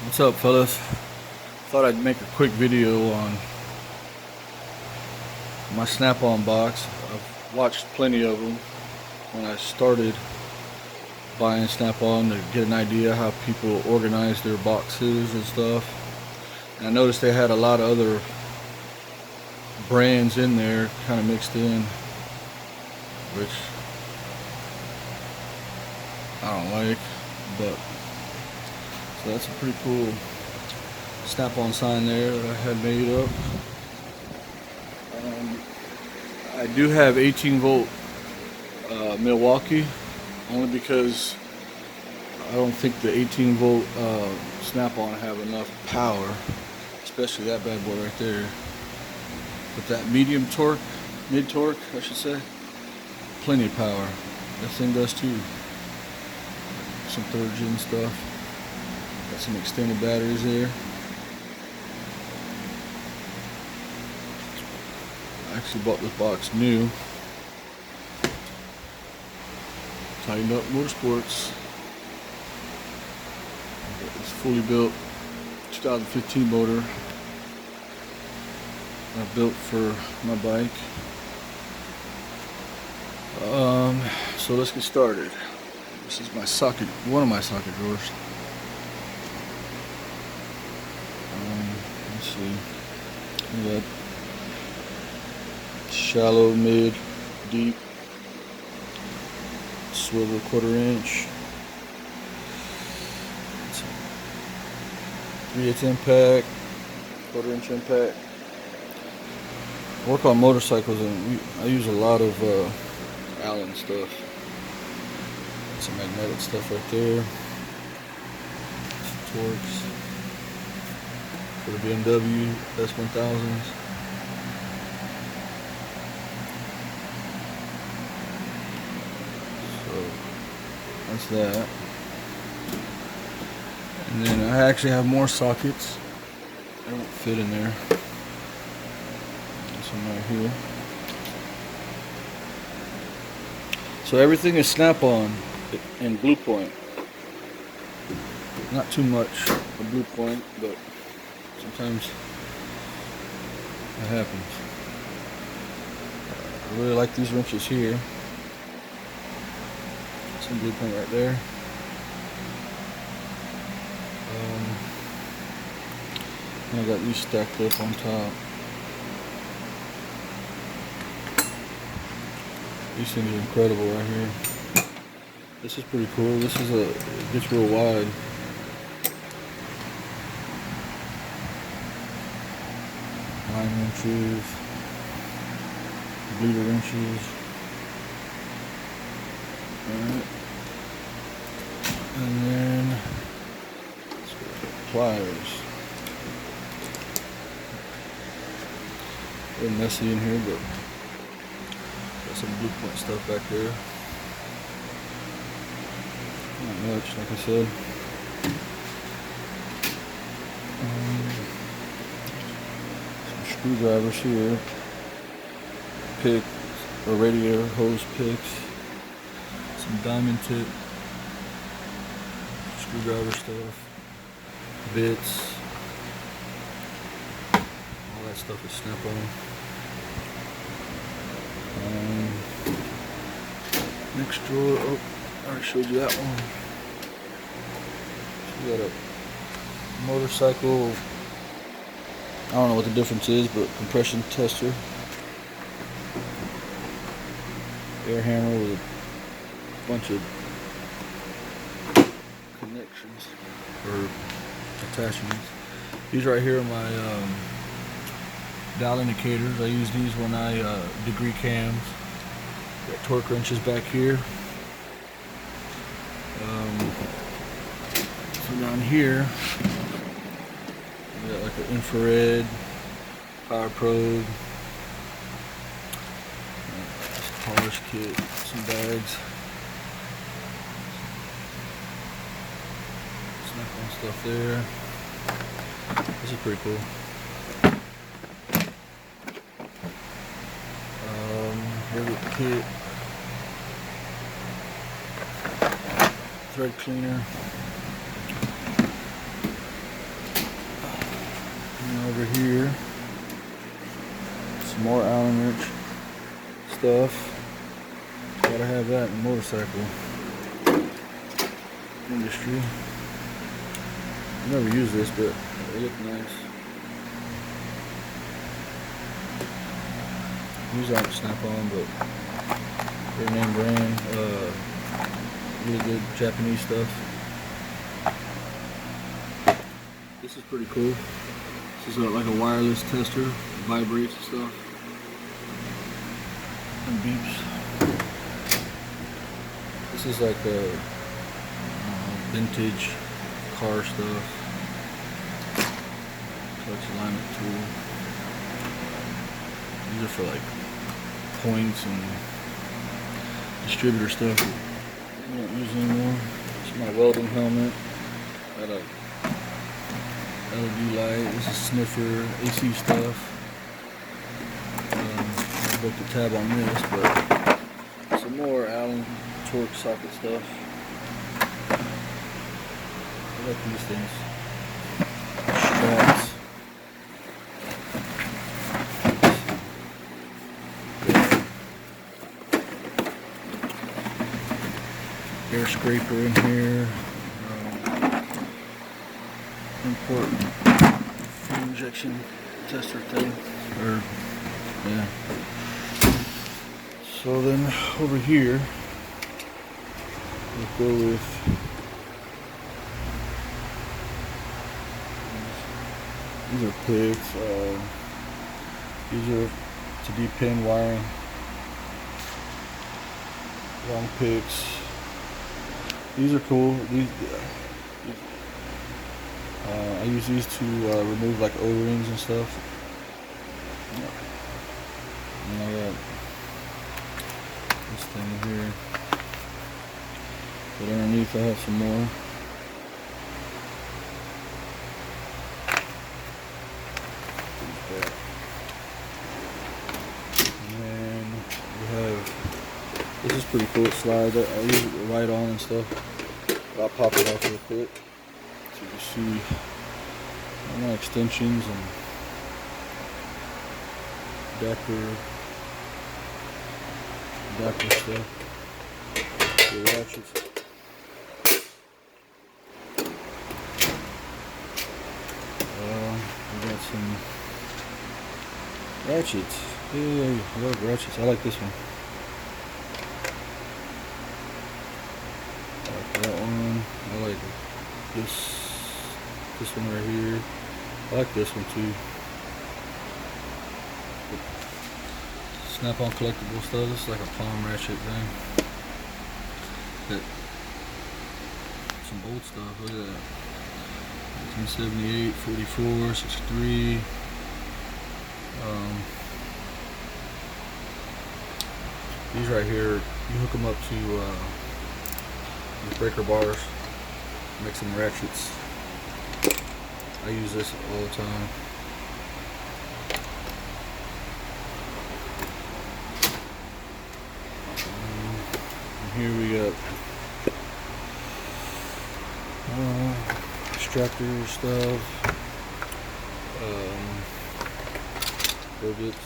What's up, fellas? Thought I'd make a quick video on my snap-on box. I've watched plenty of them when I started buying snap-on to get an idea how people organize their boxes and stuff. And I noticed they had a lot of other brands in there kind of mixed in, which I don't like, but so that's a pretty cool snap-on sign there that I had made up. I do have 18 volt Milwaukee, only because I don't think the 18 volt snap-on have enough power, especially that bad boy right there. But that medium torque, mid torque I should say, plenty of power. That thing does too. Some 3rd gen stuff. Got some extended batteries there. I actually bought this box new. Tightened Up Motorsports. Got this fully built 2015 motor I built for my bike. So let's get started. This is my socket, one of my socket drawers. Let's see. We got shallow, mid, deep, swivel 1/4 inch, 3/8 impact, 1/4 inch impact. I work on motorcycles and I use a lot of Allen stuff. Some magnetic stuff right there. Some Torx for the BMW S1000s. So that's that. And then I actually have more sockets. They don't fit in there. This one right here. So everything is snap-on in Blue Point. Not too much of Blue Point, but sometimes it happens. I really like these wrenches here. Some Blue Point right there. And I got these stacked up on top. These things are incredible right here. This is pretty cool. This is it gets real wide. 9 inches, bleeder inches. Alright. And then pliers. A little messy in here, but got some Blue Point stuff back there. Not much, like I said. Some screwdrivers here. Pick or radiator hose picks. Some diamond tip screwdriver stuff. Bits. All that stuff is snap-on. Next drawer. Oh, I already showed you that one. So we got a motorcycle. I don't know what the difference is, but compression tester. Air hammer with a bunch of connections or attachments. These right here are my dial indicators. I use these when I degree cams. Got torque wrenches back here. So down here, we got like an infrared power probe, polish kit, some bags, snap-on stuff there. This is pretty cool. Rivet kit, thread cleaner, And over here, some more Allen wrench stuff. Gotta have that in motorcycle industry. I never use this, but they look nice. These aren't Snap-on, but they're name brand. Really good Japanese stuff. This is pretty cool. This is like a wireless tester. It vibrates and stuff. And beeps. This is like a vintage car stuff. Clutch alignment tool. These are for like points and distributor stuff that I don't use anymore. This is my welding helmet. Got a LED light. This is sniffer, AC stuff. I broke the tab on this, but some more Allen torque socket stuff. I like these things. Straps. Air scraper in here. Import fuel injection tester thing. Yeah. So then over here, we'll go with these are picks. These are to depin wiring. Long picks. These are cool. I use these to remove like O-rings and stuff. And I got this thing here. But underneath I have some more. And then we have, this is pretty cool, it slides. I use it right on and stuff. I'll pop it off real quick. So you can see all my extensions and adapter stuff. The ratchets. We got some ratchets. Yay, I love ratchets. I like this one. I like that one. I like this one right here. I like this one too. Snap-on collectible stuff. This is like a palm ratchet thing. Got some old stuff. Look at that. 1978, 44, 63. These right here, you hook them up to these breaker bars, make some ratchets. I use this all the time. And here we got extractor stuff, rivets.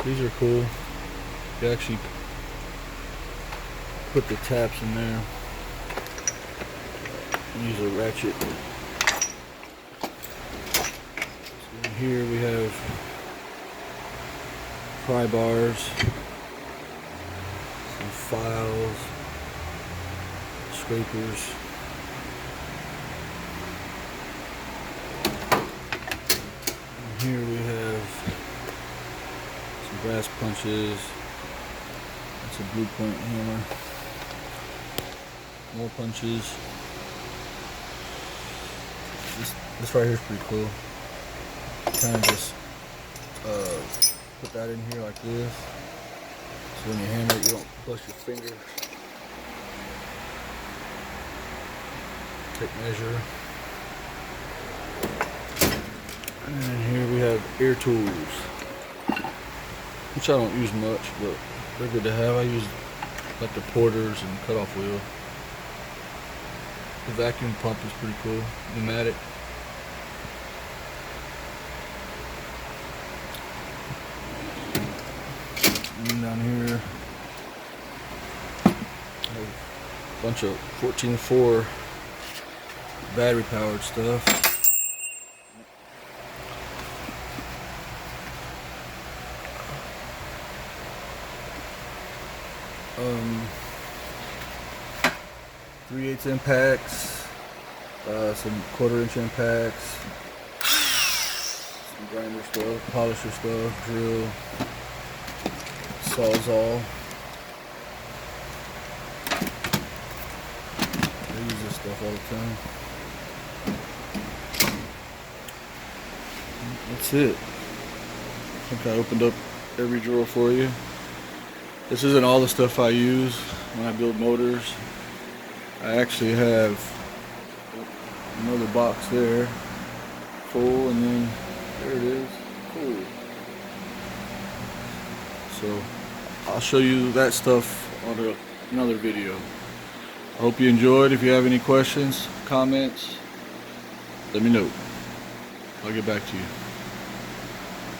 These are cool. You actually put the taps in there. Use a ratchet. So in here we have pry bars, some files, scrapers. And here we have brass punches. That's a Blue Point hammer. More punches. This right here is pretty cool. Kind of just put that in here like this. So when you hammer it, you don't bust your finger. Take measure. And here we have air tools. which I don't use much, but they're good to have. I use like the porters and cutoff wheel. The vacuum pump is pretty cool, pneumatic. And down here, a bunch of 14.4 battery powered stuff. 3/8 impacts, some 1/4 inch impacts, some grinder stuff, polisher stuff, drill, sawzall. I use this stuff all the time. That's it. I think I opened up every drawer for you. This isn't all the stuff I use when I build motors. I actually have another box there, full, and then there it is, full. So I'll show you that stuff on another video. I hope you enjoyed. If you have any questions, comments, let me know. I'll get back to you.